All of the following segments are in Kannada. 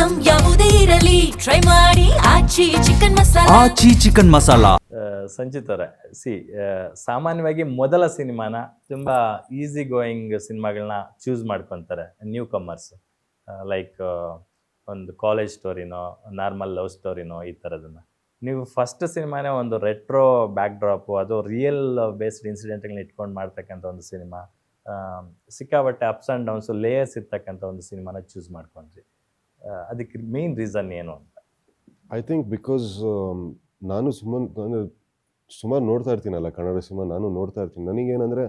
ಐಟಂ ಯಾವುದೇ ಇರಲಿ ಟ್ರೈ ಮಾಡಿ ಆಚಿ ಚಿಕನ್ ಮಸಾಲಾ. ಸಂಚಿತ್ ಅವರೇ, ಸಾಮಾನ್ಯವಾಗಿ ಮೊದಲ ಸಿನಿಮಾನ ತುಂಬ ಈಸಿ ಗೋಯಿಂಗ್ ಸಿನಿಮಾಗಳನ್ನ ಚೂಸ್ ಮಾಡ್ಕೊತಾರೆ ನ್ಯೂ ಕಮರ್ಸ್. ಲೈಕ್ ಒಂದು ಕಾಲೇಜ್ ಸ್ಟೋರಿನೋ ನಾರ್ಮಲ್ ಲವ್ ಸ್ಟೋರಿನೋ ಈ ಥರದನ್ನು. ನೀವು ಫಸ್ಟ್ ಸಿನಿಮಾನೇ ಒಂದು ರೆಟ್ರೋ ಬ್ಯಾಕ್ ಡ್ರಾಪು, ಅದು ರಿಯಲ್ ಬೇಸ್ಡ್ ಇನ್ಸಿಡೆಂಟ್ಗಳನ್ನ ಇಟ್ಕೊಂಡು ಮಾಡ್ತಕ್ಕಂಥ ಒಂದು ಸಿನಿಮಾ, ಸಿಕ್ಕಾಬಟ್ಟೆ ಅಪ್ಸ್ ಆ್ಯಂಡ್ ಡೌನ್ಸು ಲೇಯರ್ಸ್ ಇರ್ತಕ್ಕಂಥ ಒಂದು ಸಿನಿಮಾನ ಚೂಸ್ ಮಾಡ್ಕೊಂಡ್ರಿ. ಅದಕ್ಕೆ ಮೇನ್ ರೀಸನ್ ಏನು ಅಂತ? ಐ ಥಿಂಕ್ ಬಿಕಾಸ್ ನಾನು ಸುಮಾರು ನೋಡ್ತಾ ಇರ್ತೀನಲ್ಲ ಕನ್ನಡ ಸಿನಿಮಾ, ನಾನು ನೋಡ್ತಾ ಇರ್ತೀನಿ. ನನಗೇನಂದರೆ,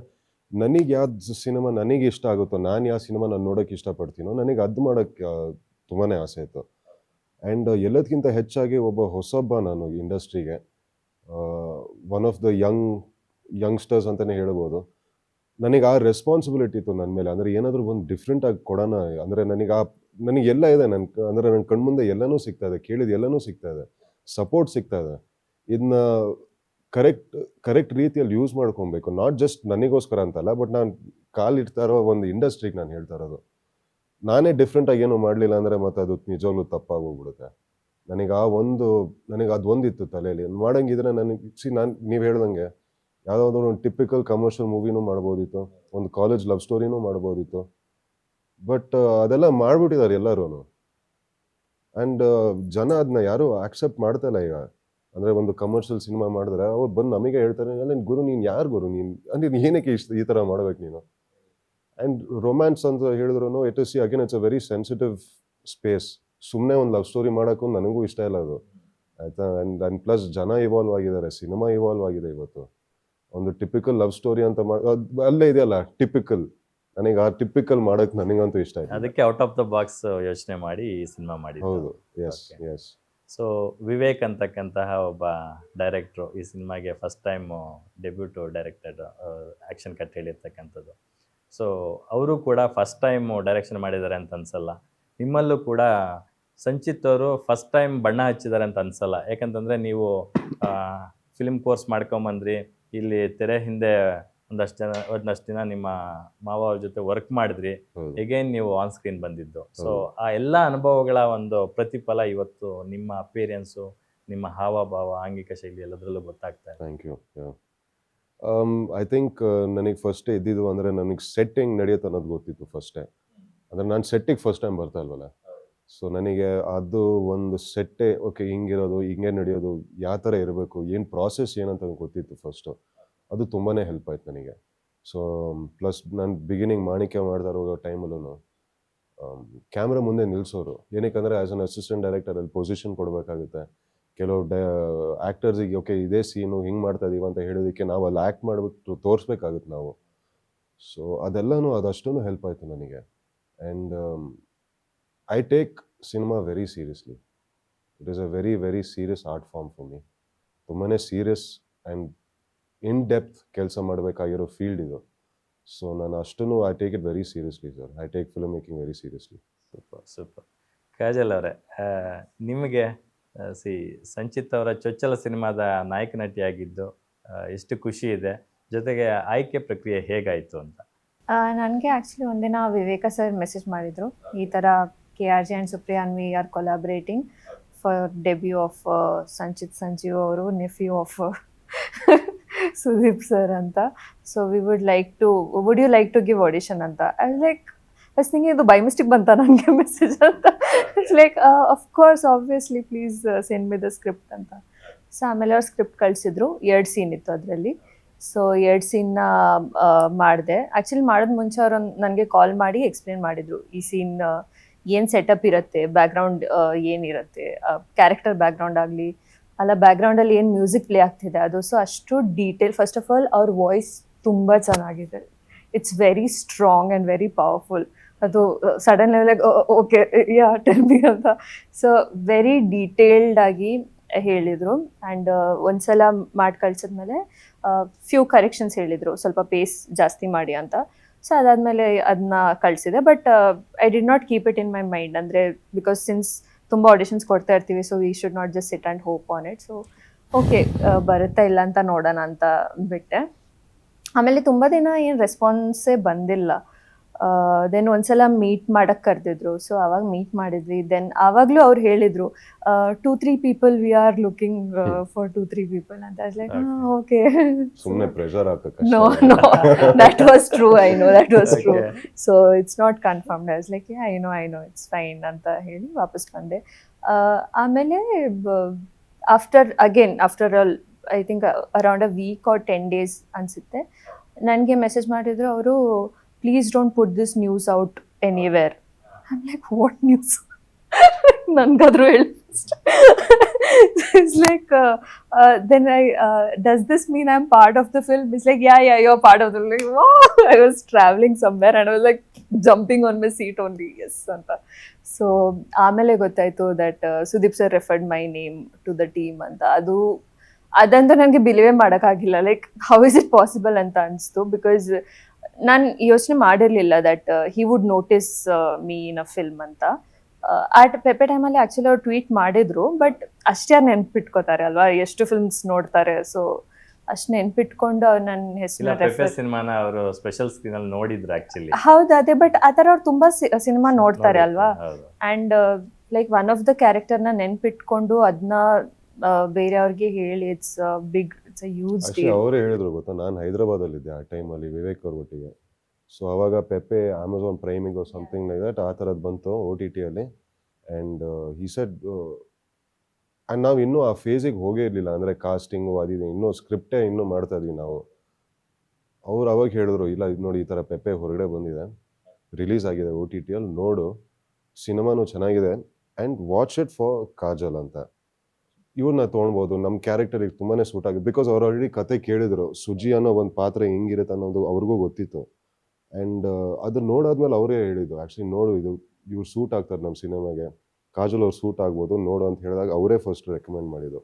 ನನಗೆ ಯಾವ್ದು ಸಿನಿಮಾ ನನಗೆ ಇಷ್ಟ ಆಗುತ್ತೋ, ನಾನು ಯಾವ ಸಿನಿಮಾ ನಾನು ನೋಡೋಕ್ಕೆ ಇಷ್ಟಪಡ್ತೀನೋ, ನನಗೆ ಅದು ಮಾಡೋಕ್ಕೆ ತುಂಬಾ ಆಸೆ ಇತ್ತು. ಆ್ಯಂಡ್ ಎಲ್ಲದಕ್ಕಿಂತ ಹೆಚ್ಚಾಗಿ ಹೊಸೊಬ್ಬ ನಾನು ಇಂಡಸ್ಟ್ರಿಗೆ, ಒನ್ ಆಫ್ ದ ಯಂಗ್ಸ್ಟರ್ಸ್ ಅಂತಲೇ ಹೇಳ್ಬೋದು. ನನಗೆ ಆ ರೆಸ್ಪಾನ್ಸಿಬಿಲಿಟಿ ಇತ್ತು ನನ್ನ ಮೇಲೆ. ಅಂದರೆ ಏನಾದರೂ ಒಂದು ಡಿಫ್ರೆಂಟಾಗಿ ಕೊಡೋಣ. ಅಂದರೆ ನನಗೆಲ್ಲ ಇದೆ, ಅಂದರೆ ನನ್ನ ಕಣ್ಮುಂದೆ ಎಲ್ಲನೂ ಸಿಗ್ತಾ ಇದೆ, ಕೇಳಿದ ಎಲ್ಲನೂ ಸಿಗ್ತಾ ಇದೆ, ಸಪೋರ್ಟ್ ಸಿಗ್ತಾ ಇದೆ. ಇದನ್ನ ಕರೆಕ್ಟ್ ರೀತಿಯಲ್ಲಿ ಯೂಸ್ ಮಾಡ್ಕೊಬೇಕು. ನಾಟ್ ಜಸ್ಟ್ ನನಗೋಸ್ಕರ ಅಂತಲ್ಲ, ಬಟ್ ನಾನು ಕಾಲಿಡ್ತಾ ಇರೋ ಒಂದು ಇಂಡಸ್ಟ್ರಿಗೆ ನಾನು ಹೇಳ್ತಾ ಇರೋದು. ನಾನೇ ಡಿಫ್ರೆಂಟಾಗಿ ಏನೂ ಮಾಡಲಿಲ್ಲ ಅಂದರೆ ಮತ್ತೆ ಅದು ನಿಜವಾಗ್ಲೂ ತಪ್ಪಾಗೋಗ್ಬಿಡುತ್ತೆ. ನನಗೆ ಅದೊಂದಿತ್ತು ತಲೆಯಲ್ಲಿ. ಮಾಡೋಂಗಿದ್ರೆ ನೀವು ಹೇಳ್ದಂಗೆ ಯಾವುದಾದ್ರೂ ಒಂದು ಟಿಪಿಕಲ್ ಕಮರ್ಷಿಯಲ್ ಮೂವಿನೂ ಮಾಡ್ಬೋದಿತ್ತು, ಒಂದು ಕಾಲೇಜ್ ಲವ್ ಸ್ಟೋರಿನೂ ಮಾಡ್ಬೋದಿತ್ತು. ಬಟ್ ಅದೆಲ್ಲ ಮಾಡಿಬಿಟ್ಟಿದ್ದಾರೆ ಎಲ್ಲರೂ. ಆ್ಯಂಡ್ ಜನ ಅದನ್ನ ಯಾರೂ ಆಕ್ಸೆಪ್ಟ್ ಮಾಡ್ತಾಯಿಲ್ಲ ಈಗ. ಅಂದರೆ ಒಂದು ಕಮರ್ಷಿಯಲ್ ಸಿನಿಮಾ ಮಾಡಿದ್ರೆ ಅವ್ರು ಬಂದು ನಮಗೆ ಹೇಳ್ತಾರೆ, ಅಲ್ಲ ಗುರು ನೀನು ಯಾರು ಗುರು, ನೀನು ಏನಕ್ಕೆ ಈ ಥರ ಮಾಡ್ಬೇಕು ನೀನು. ಆ್ಯಂಡ್ ರೊಮ್ಯಾನ್ಸ್ ಅಂತ ಹೇಳಿದ್ರು it's a very sensitive space. ಸುಮ್ಮನೆ ಒಂದು ಲವ್ ಸ್ಟೋರಿ ಮಾಡೋಕ್ಕೂ ನನಗೂ ಇಷ್ಟ ಇಲ್ಲ ಅದು, ಆಯಿತಾ. ಆ್ಯಂಡ್ ಪ್ಲಸ್ ಜನ ಇವಾಲ್ವ್ ಆಗಿದ್ದಾರೆ, ಸಿನಿಮಾ ಇವಾಲ್ವ್ ಆಗಿದೆ ಇವತ್ತು. ಒಂದು ಟಿಪಿಕಲ್ ಲವ್ ಸ್ಟೋರಿ ಅಂತ ಅಲ್ಲೇ ಇದೆಯಲ್ಲ ಟಿಪಿಕಲ್, ನನಗೆ ಆ ಟಿಪಿಕಲ್ ಮಾಡೋಕ್ಕೆ ನನಗಂತೂ ಇಷ್ಟ ಆಯ್ತು. ಅದಕ್ಕೆ ಔಟ್ ಆಫ್ ದ ಬಾಕ್ಸ್ ಯೋಚನೆ ಮಾಡಿ ಈ ಸಿನಿಮಾ ಮಾಡಿ. ಹೌದು, ಎಸ್. ಸೊ ವಿವೇಕ್ ಅಂತಕ್ಕಂತಹ ಒಬ್ಬ ಡೈರೆಕ್ಟ್ರು ಈ ಸಿನಿಮಾಗೆ first time debut directed action cut ಹೇಳಿರ್ತಕ್ಕಂಥದ್ದು. ಸೊ ಅವರು ಕೂಡ ಫಸ್ಟ್ ಟೈಮು ಡೈರೆಕ್ಷನ್ ಮಾಡಿದ್ದಾರೆ ಅಂತ ಅನ್ಸಲ್ಲ. ನಿಮ್ಮಲ್ಲೂ ಕೂಡ ಸಂಚಿತ್ ಅವರು ಫಸ್ಟ್ ಟೈಮ್ ಬಣ್ಣ ಹಚ್ಚಿದ್ದಾರೆ ಅಂತ ಅನ್ಸಲ್ಲ. ಯಾಕಂತಂದರೆ ನೀವು ಫಿಲ್ಮ್ ಕೋರ್ಸ್ ಮಾಡ್ಕೊಂಬಂದ್ರಿ, ಇಲ್ಲಿ ತೆರೆ ಹಿಂದೆ ಒಂದಷ್ಟು ದಿನ ನಿಮ್ಮ ಮಾವ ಅವ್ರ ಜೊತೆ ವರ್ಕ್ ಮಾಡಿದ್ರಿ, ಎಗೇನ್ ನೀವು ಆನ್ ಸ್ಕ್ರೀನ್ ಬಂದಿದ್ದು. ಸೊ ಆ ಎಲ್ಲ ಅನುಭವಗಳ ಒಂದು ಪ್ರತಿಫಲ ಇವತ್ತು ನಿಮ್ಮ ಅಪಿಯರೆನ್ಸು, ನಿಮ್ಮ ಹಾವಭಾವ, ಆಂಗಿಕ ಶೈಲಿ ಎಲ್ಲದರಲ್ಲೂ ಗೊತ್ತಾಗ್ತಾ ಇದೆ. Thank you. ಐ ಥಿಂಕ್ ನನಗೆ ಫಸ್ಟೇ ಇದ್ದಿದ್ದು ಅಂದರೆ ನನಗೆ ಸೆಟ್ಟಿಂಗ್ ನಡೆಯುತ್ತೆ ಅನ್ನೋದು ಗೊತ್ತಿತ್ತು ಫಸ್ಟೇ. ಅಂದರೆ ನಾನು ಸೆಟ್ಟಿಗೆ ಫಸ್ಟ್ ಟೈಮ್ ಬರ್ತಾ ಇಲ್ವಲ್ಲ, ಸೊ ನನಗೆ ಅದು ಒಂದು ಸೆಟ್ಟೇ ಓಕೆ ಹಿಂಗಿರೋದು, ಹಿಂಗೆ ನಡೆಯೋದು, ಯಾವ ಥರ ಇರಬೇಕು, ಏನು ಪ್ರಾಸೆಸ್ ಏನಂತ ಗೊತ್ತಿತ್ತು ಫಸ್ಟು. ಅದು ತುಂಬಾ ಹೆಲ್ಪ್ ಆಯ್ತು ನನಗೆ. ಸೊ ಪ್ಲಸ್ ನಾನು ಬಿಗಿನಿಂಗ್ ಮಾಣಿಕ್ಯ ಮಾಡ್ತಾ ಇರೋ ಟೈಮಲ್ಲೂ ಕ್ಯಾಮ್ರಾ ಮುಂದೆ ನಿಲ್ಲಿಸೋರು. ಏನಕ್ಕೆ ಆ್ಯಸ್ ಅನ್ ಅಸಿಸ್ಟೆಂಟ್ ಡೈರೆಕ್ಟರ್ ಅಲ್ಲಿ ಪೊಸಿಷನ್ ಕೊಡಬೇಕಾಗುತ್ತೆ. ಕೆಲವು ಆ್ಯಕ್ಟರ್ಸಿಗೆ ಓಕೆ ಇದೇ ಸೀನು ಹಿಂಗೆ ಮಾಡ್ತಾ ಇದೀವಿ ಅಂತ ಹೇಳೋದಕ್ಕೆ ನಾವು ಅಲ್ಲಿ ಆ್ಯಕ್ಟ್ ಮಾಡಿಬಿಟ್ಟು ತೋರಿಸ್ಬೇಕಾಗುತ್ತೆ ನಾವು. ಸೊ ಅದಷ್ಟೂ ಹೆಲ್ಪ್ ಆಯಿತು ನನಗೆ. And I take cinema very seriously. It is a very very serious art form for me. ತುಂಬಾ ಸೀರಿಯಸ್ ಆ್ಯಂಡ್ ಇನ್ ಡೆಪ್ತ್ ಕೆಲಸ ಮಾಡಬೇಕಾಗಿರೋ ಫೀಲ್ಡ್ ಇದು. ಸೊ ನಾನು ಅಷ್ಟೂ I take it very seriously sir. I take film making very seriously. Super. Kajal ಅವರೇ, ನಿಮಗೆ ಸಂಚಿತ್ ಅವರ ಚೊಚ್ಚಲ ಸಿನಿಮಾದ ನಾಯಕ ನಟಿಯಾಗಿದ್ದು ಎಷ್ಟು ಖುಷಿ ಇದೆ, ಜೊತೆಗೆ ಆಯ್ಕೆ ಪ್ರಕ್ರಿಯೆ ಹೇಗಾಯಿತು ಅಂತ? ನನಗೆ ಆ್ಯಕ್ಚುಲಿ ಒಂದಿನ ವಿವೇಕ ಸರ್ ಮೆಸೇಜ್ ಮಾಡಿದರು, ಈ ಥರ KRJ and Supriya and we are collaborating for debut of Sanchit Sanjeev ಅವರು, ನೆಫ್ಯೂ ಆಫ್ ಸುದೀಪ್ ಸರ್ ಅಂತ. So would you like to give audition ಅಂತ. ಐ ವಾಸ್ ಥಿಂಕಿಂಗ್ ಇದು ಬೈ ಮಿಸ್ಟೇಕ್ ಬಂತ ನನಗೆ ಮೆಸೇಜ್ ಅಂತ. It's like of course obviously please send me the script ಅಂತ. ಸೊ ಆಮೇಲೆ ಅವ್ರು ಸ್ಕ್ರಿಪ್ಟ್ ಕಳಿಸಿದ್ರು. 2 ಸೀನ್ ಇತ್ತು ಅದರಲ್ಲಿ. ಸೊ 2 ಸೀನ್ನ ಮಾಡಿದೆ. ಆ್ಯಕ್ಚುಲಿ ಮಾಡೋದು ಮುಂಚೆ ಅವರು ನನಗೆ ಕಾಲ್ ಮಾಡಿ ಎಕ್ಸ್ಪ್ಲೇನ್ ಮಾಡಿದರು, ಈ ಸೀನ್ ಏನು ಸೆಟಪ್ ಇರುತ್ತೆ, ಬ್ಯಾಕ್ಗ್ರೌಂಡ್ ಏನಿರುತ್ತೆ, ಕ್ಯಾರೆಕ್ಟರ್ ಬ್ಯಾಕ್ಗ್ರೌಂಡ್ ಆಗಲಿ ಅಲ್ಲ ಬ್ಯಾಕ್ಗ್ರೌಂಡಲ್ಲಿ ಏನು ಮ್ಯೂಸಿಕ್ ಪ್ಲೇ ಆಗ್ತಿದೆ ಅದು. ಸೊ ಅಷ್ಟು ಡೀಟೇಲ್. ಫಸ್ಟ್ ಆಫ್ ಆಲ್ ಅವ್ರ ವಾಯ್ಸ್ ತುಂಬ ಚೆನ್ನಾಗಿದೆ. It's very strong and very powerful. ಅದು sudden level okay yeah tell me ಅಂತ. ಸೊ ವೆರಿ ಡೀಟೇಲ್ಡ್ ಆಗಿ ಹೇಳಿದರು. ಆ್ಯಂಡ್ ಒಂದ್ಸಲ ಮಾಡಿ ಕಳ್ಸಿದ್ಮೇಲೆ ಫ್ಯೂ ಕರೆಕ್ಷನ್ಸ್ ಹೇಳಿದರು, ಸ್ವಲ್ಪ ಪೇಸ್ ಜಾಸ್ತಿ ಮಾಡಿ ಅಂತ. ಸೊ ಅದಾದಮೇಲೆ ಅದನ್ನ ಕಳಿಸಿದೆ. But I did not keep it in my mind. ಅಂದರೆ ಬಿಕಾಸ್ ಸಿನ್ಸ್ ತುಂಬ ಆಡಿಷನ್ಸ್ ಕೊಡ್ತಾ ಇರ್ತೀವಿ, so we should not just sit and hope on it. So okay ಬರುತ್ತಾ ಇಲ್ಲ ಅಂತ ನೋಡೋಣ ಅಂತ ಬಿಟ್ಟೆ. ಆಮೇಲೆ ತುಂಬ ದಿನ ಏನು ರೆಸ್ಪಾನ್ಸೇ ಬಂದಿಲ್ಲ. ದೆನ್ ಒಂದ್ಸಲ ಮೀಟ್ ಮಾಡಕ್ಕೆ ಕರೆದಿದ್ರು, ಸೊ ಅವಾಗ ಮೀಟ್ ಮಾಡಿದ್ವಿ. ದೆನ್ ಆವಾಗಲೂ ಅವ್ರು ಹೇಳಿದ್ರು 2-3 people we are looking for 2-3 people ಅಂತ. ಲೈಕ್ ಓಕೆ, ಸುಮ್ಮನೆ ಪ್ರೆಷರ್ ಹಾಕಕ್ಕೆ no no that was true, I know that was true. So it's not confirmed. I was like yeah, I know it's fine ಅಂತ ಹೇಳಿ ವಾಪಸ್ ಬಂದೆ. ಆಮೇಲೆ after I think around a week or 10 days ಅನ್ಸುತ್ತೆ, ನನಗೆ ಮೆಸೇಜ್ ಮಾಡಿದ್ರು ಅವರು, please don't put this news out anywhere. I'm like what news? ನನ್ಗಾದ್ರು ಹೇಳಿ. It's like then does this mean I'm part of the film? It's like yeah you're part of the film. Like, wow, I was traveling somewhere and I was like jumping on my seat only, yes anta. So ಆಮೇಲೆ ಗೊತ್ತಾಯ್ತು that Sudeep sir referred my name to the team ಅಂತ. ಅದಂತೂ ನನಗೆ ಬಿಲೀವೇ ಮಾಡೋಕ್ಕಾಗಿಲ್ಲ. Like how is it possible ಅಂತ ಅನಿಸ್ತು, ಬಿಕಾಸ್ ನಾನು ಯೋಚನೆ ಮಾಡಿರಲಿಲ್ಲ that he would notice me in a film ಅಂತ. ಆ ಪೆಪ್ಪೆ ಟೈಮಲ್ಲಿ ಆ್ಯಕ್ಚುಲಿ ಅವ್ರು ಟ್ವೀಟ್ ಮಾಡಿದ್ರು, ಬಟ್ ಅಷ್ಟೇ ಯಾರು ನೆನ್ಪಿಟ್ಕೋತಾರೆ ಅಲ್ವಾ, ಎಷ್ಟು ಫಿಲ್ಮ್ಸ್ ನೋಡ್ತಾರೆ. ಸೊ ಅಷ್ಟು ನೆನ್ಪಿಟ್ಕೊಂಡು ಅವ್ರು ನನ್ನ ಹೆಸರು ಸಿನಿಮಾನ ಅವರು ಸ್ಪೆಷಲ್ ಸ್ಕ್ರೀನ್ ಅಲ್ಲಿ ನೋಡಿದ್ರು ಆಕ್ಚುಲಿ. ಹೌದು ಅದೇ, ಬಟ್ ಆ ಥರ ಅವ್ರು ತುಂಬಾ ಸಿನಿಮಾ ನೋಡ್ತಾರೆ ಅಲ್ವಾ. And like one of the ಕ್ಯಾರೆಕ್ಟರ್ನ ನೆನ್ಪಿಟ್ಕೊಂಡು ಅದನ್ನ ಬೇರೆಯವ್ರಿಗೆ ಹೇಳಿ, it's big, it's a huge deal. ಅವರೇ ಹೇಳಿದ್ರು ಗೊತ್ತಾ, ನಾನು ಹೈದರಾಬಾದಲ್ಲಿದ್ದೆ ಆ ಟೈಮಲ್ಲಿ ವಿವೇಕ್ ಅವ್ರ ಒಟ್ಟಿಗೆ. ಸೊ ಅವಾಗ ಪೆಪ್ಪೆ ಅಮೆಝಾನ್ ಪ್ರೈಮಿಗೋ ಸಮಥಿಂಗ್ ಲೈಕ್ ದಟ್ ಆ ಥರದ್ದು ಬಂತು OTTಯಲ್ಲಿ. ಆ್ಯಂಡ್ ಹಿ ಸೆಡ್, ಆ್ಯಂಡ್ ನಾವು ಇನ್ನೂ ಆ ಫೇಸಿಗೆ ಹೋಗೇ ಇರಲಿಲ್ಲ, ಅಂದರೆ ಕಾಸ್ಟಿಂಗು ಅದಿದೆ, ಇನ್ನೂ ಸ್ಕ್ರಿಪ್ಟೇ ಇನ್ನೂ ಮಾಡ್ತಾ ಇದ್ವಿ ನಾವು. ಅವ್ರು ಅವಾಗ ಹೇಳಿದ್ರು, ಇಲ್ಲ ಇದು ನೋಡಿ ಈ ಥರ ಪೆಪ್ಪೆ ಹೊರಗಡೆ ಬಂದಿದೆ, ರಿಲೀಸ್ ಆಗಿದೆ OTTಯಲ್ಲಿ, ನೋಡು, ಸಿನಿಮಾನು ಚೆನ್ನಾಗಿದೆ, and watch it for Kajal ಅಂತ. ಇವ್ರನ್ನ ತೊಗೊಳ್ಬೋದು, ನಮ್ಮ ಕ್ಯಾರೆಕ್ಟರಿಗೆ ತುಂಬಾ ಸೂಟ್ ಆಗಿದೆ. ಬಿಕಾಸ್ ಅವ್ರು ಆಲ್ರೆಡಿ ಕತೆ ಕೇಳಿದ್ರು, ಸುಜಿ ಅನ್ನೋ ಒಂದು ಪಾತ್ರ ಹೆಂಗಿರುತ್ತೆ ಅನ್ನೋದು ಅವ್ರಿಗೂ ಗೊತ್ತಿತ್ತು. ಆ್ಯಂಡ್ ಅದು ನೋಡಾದ್ಮೇಲೆ ಅವರೇ ಹೇಳಿದ್ದು, ಆ್ಯಕ್ಚುಲಿ ನೋಡು ಇವ್ರು ಸೂಟ್ ಆಗ್ತಾರೆ ನಮ್ಮ ಸಿನಿಮಾಗೆ, ಕಾಜಲ್ ಅವ್ರು ಸೂಟ್ ಆಗ್ಬೋದು ನೋಡು ಅಂತ ಹೇಳಿದಾಗ ಅವರೇ ಫಸ್ಟ್ ರೆಕಮೆಂಡ್ ಮಾಡಿದ್ದು.